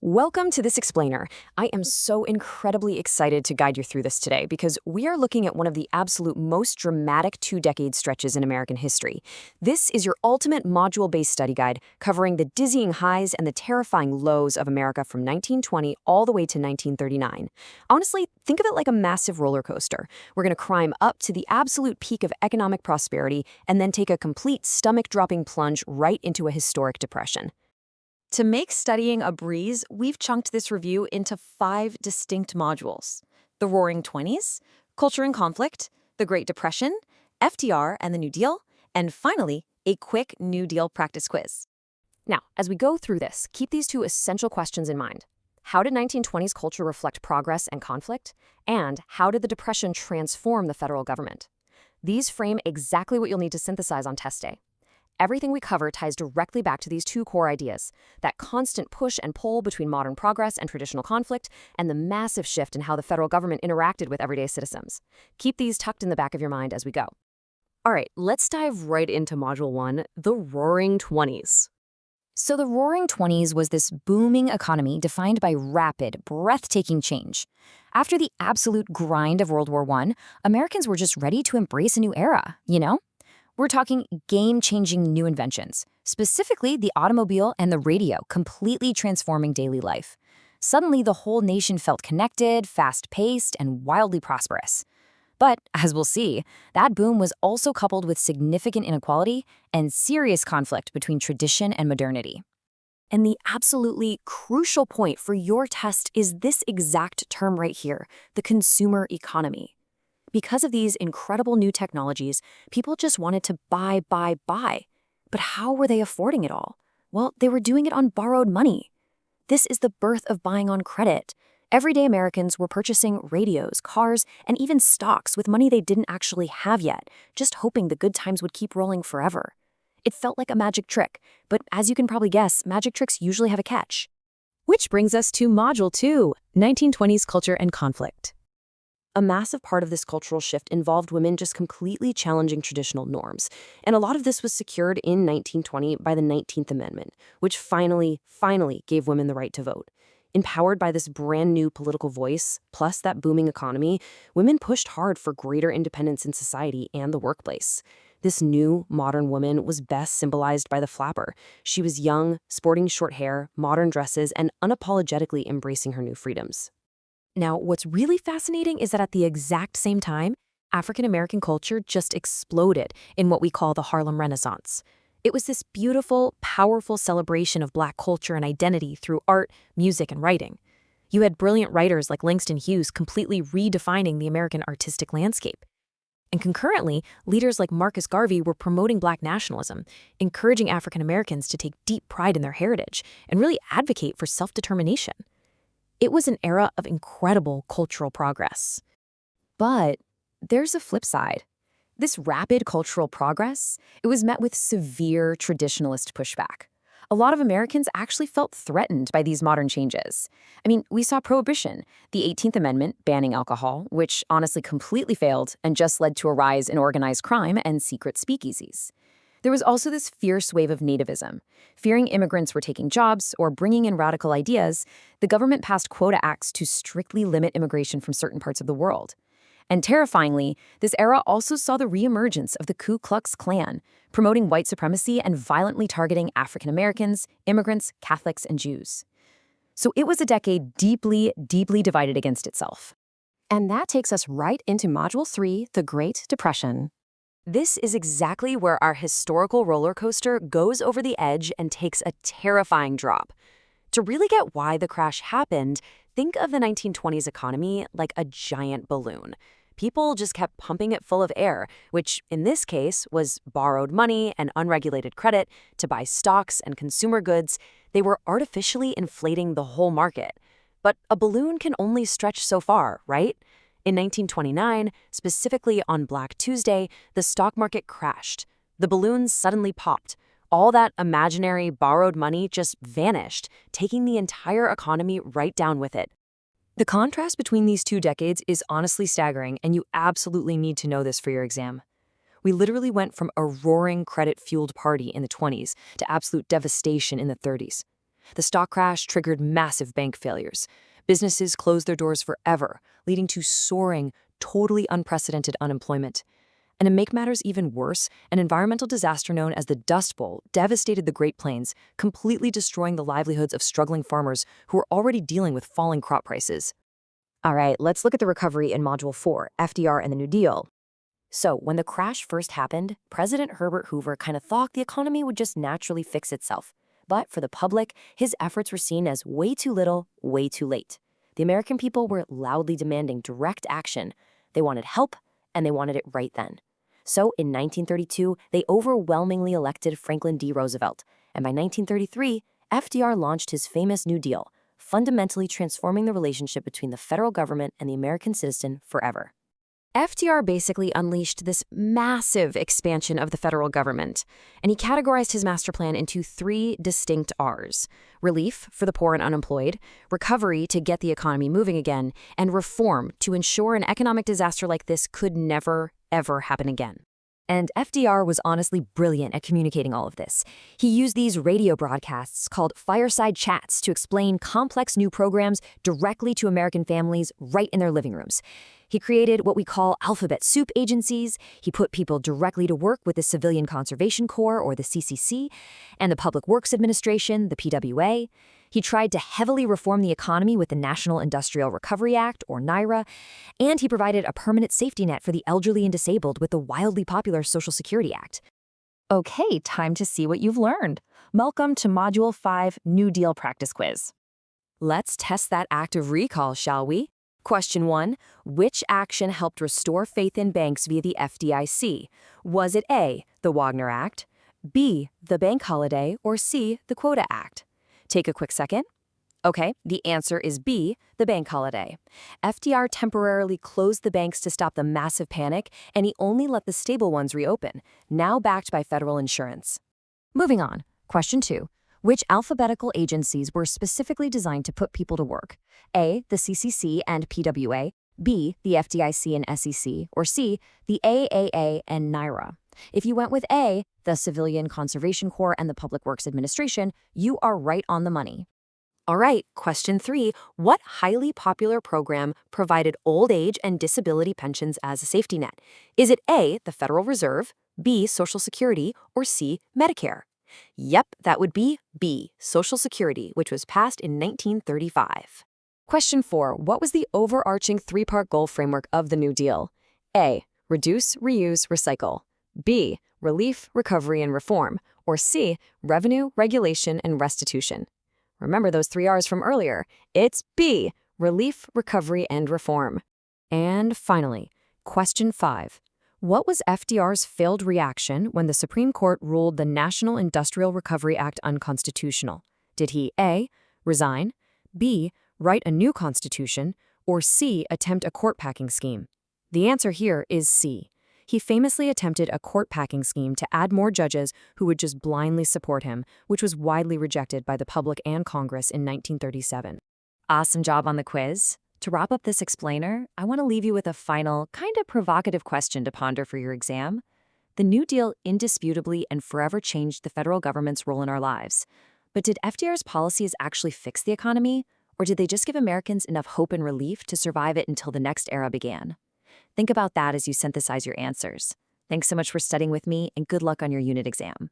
Welcome to This Explainer. I am so incredibly excited to guide you through this today because we are looking at one of the absolute most dramatic two-decade stretches in American history. This is your ultimate module-based study guide covering the dizzying highs and the terrifying lows of America from 1920 all the way to 1939. Honestly, think of it like a massive roller coaster. We're going to climb up to the absolute peak of economic prosperity and then take a complete stomach-dropping plunge right into a historic depression. To make studying a breeze, we've chunked this review into 5 distinct modules: the Roaring Twenties, Culture and Conflict, the Great Depression, FDR and the New Deal, and finally, a quick New Deal practice quiz. Now, as we go through this, keep these 2 essential questions in mind. How did 1920s culture reflect progress and conflict? And how did the Depression transform the federal government? These frame exactly what you'll need to synthesize on test day. Everything we cover ties directly back to these 2 core ideas: that constant push and pull between modern progress and traditional conflict, and the massive shift in how the federal government interacted with everyday citizens. Keep these tucked in the back of your mind as we go. All right, let's dive right into Module 1, the Roaring Twenties. So the Roaring Twenties was this booming economy defined by rapid, breathtaking change. After the absolute grind of World War I, Americans were just ready to embrace a new era, you know? We're talking game-changing new inventions, specifically the automobile and the radio, completely transforming daily life. Suddenly, the whole nation felt connected, fast-paced, and wildly prosperous. But, as we'll see, that boom was also coupled with significant inequality and serious conflict between tradition and modernity. And the absolutely crucial point for your test is this exact term right here, the consumer economy. Because of these incredible new technologies, people just wanted to buy. But how were they affording it all? Well, they were doing it on borrowed money. This is the birth of buying on credit. Everyday Americans were purchasing radios, cars, and even stocks with money they didn't actually have yet, just hoping the good times would keep rolling forever. It felt like a magic trick, but as you can probably guess, magic tricks usually have a catch. Which brings us to Module 2, 1920s Culture and Conflict. A massive part of this cultural shift involved women just completely challenging traditional norms, and a lot of this was secured in 1920 by the 19th Amendment, which finally gave women the right to vote. Empowered by this brand new political voice, plus that booming economy, women pushed hard for greater independence in society and the workplace. This new, modern woman was best symbolized by the flapper. She was young, sporting short hair, modern dresses, and unapologetically embracing her new freedoms. Now, what's really fascinating is that at the exact same time, African American culture just exploded in what we call the Harlem Renaissance. It was this beautiful, powerful celebration of Black culture and identity through art, music, and writing. You had brilliant writers like Langston Hughes completely redefining the American artistic landscape. And concurrently, leaders like Marcus Garvey were promoting Black nationalism, encouraging African Americans to take deep pride in their heritage and really advocate for self-determination. It was an era of incredible cultural progress. But there's a flip side. This rapid cultural progress, it was met with severe traditionalist pushback. A lot of Americans actually felt threatened by these modern changes. I mean, we saw Prohibition, the 18th Amendment banning alcohol, which honestly completely failed and just led to a rise in organized crime and secret speakeasies. There was also this fierce wave of nativism. Fearing immigrants were taking jobs or bringing in radical ideas, the government passed quota acts to strictly limit immigration from certain parts of the world. And terrifyingly, this era also saw the reemergence of the Ku Klux Klan, promoting white supremacy and violently targeting African Americans, immigrants, Catholics, and Jews. So it was a decade deeply divided against itself. And that takes us right into Module 3, the Great Depression. This is exactly where our historical roller coaster goes over the edge and takes a terrifying drop. To really get why the crash happened, think of the 1920s economy like a giant balloon. People just kept pumping it full of air, which in this case was borrowed money and unregulated credit to buy stocks and consumer goods. They were artificially inflating the whole market. But a balloon can only stretch so far, right? In 1929, specifically on Black Tuesday, the stock market crashed. The balloons suddenly popped. All that imaginary borrowed money just vanished, taking the entire economy right down with it. The contrast between these 2 decades is honestly staggering, and you absolutely need to know this for your exam. We literally went from a roaring credit-fueled party in the 20s to absolute devastation in the 30s. The stock crash triggered massive bank failures. Businesses closed their doors forever, leading to soaring, totally unprecedented unemployment. And to make matters even worse, an environmental disaster known as the Dust Bowl devastated the Great Plains, completely destroying the livelihoods of struggling farmers who were already dealing with falling crop prices. All right, let's look at the recovery in Module 4, FDR and the New Deal. So, when the crash first happened, President Herbert Hoover kind of thought the economy would just naturally fix itself. But for the public, his efforts were seen as way too little, way too late. The American people were loudly demanding direct action. They wanted help, and they wanted it right then. So, in 1932, they overwhelmingly elected Franklin D. Roosevelt. And by 1933, FDR launched his famous New Deal, fundamentally transforming the relationship between the federal government and the American citizen forever. FDR basically unleashed this massive expansion of the federal government, and he categorized his master plan into 3 distinct R's: relief for the poor and unemployed, recovery to get the economy moving again, and reform to ensure an economic disaster like this could never, ever happen again. And FDR was honestly brilliant at communicating all of this. He used these radio broadcasts called fireside chats to explain complex new programs directly to American families right in their living rooms. He created what we call alphabet soup agencies. He put people directly to work with the Civilian Conservation Corps, or the CCC, and the Public Works Administration, the PWA. He tried to heavily reform the economy with the National Industrial Recovery Act, or NIRA, and he provided a permanent safety net for the elderly and disabled with the wildly popular Social Security Act. Okay, time to see what you've learned. Welcome to Module 5 New Deal Practice Quiz. Let's test that act of recall, shall we? Question 1. Which action helped restore faith in banks via the FDIC? Was it A, the Wagner Act, B, the Bank Holiday, or C, the Quota Act? Take a quick second. Okay, the answer is B, the Bank Holiday. FDR temporarily closed the banks to stop the massive panic, and he only let the stable ones reopen, now backed by federal insurance. Moving on. Question 2. Which alphabetical agencies were specifically designed to put people to work? A, the CCC and PWA, B, the FDIC and SEC, or C, the AAA and NIRA? If you went with A, the Civilian Conservation Corps and the Public Works Administration, you are right on the money. All right, question 3. What highly popular program provided old age and disability pensions as a safety net? Is it A, the Federal Reserve, B, Social Security, or C, Medicare? Yep, that would be B, Social Security, which was passed in 1935. Question 4. What was the overarching 3-part goal framework of the New Deal? A, reduce, reuse, recycle. B, relief, recovery, and reform. Or C, revenue, regulation, and restitution. Remember those 3 R's from earlier. It's B, relief, recovery, and reform. And finally, question 5. What was FDR's failed reaction when the Supreme Court ruled the National Industrial Recovery Act unconstitutional? Did he A, resign, B, write a new constitution, or C, attempt a court-packing scheme? The answer here is C. He famously attempted a court-packing scheme to add more judges who would just blindly support him, which was widely rejected by the public and Congress in 1937. Awesome job on the quiz. To wrap up this explainer, I want to leave you with a final, kind of provocative question to ponder for your exam. The New Deal indisputably and forever changed the federal government's role in our lives. But did FDR's policies actually fix the economy, or did they just give Americans enough hope and relief to survive it until the next era began? Think about that as you synthesize your answers. Thanks so much for studying with me, and good luck on your unit exam.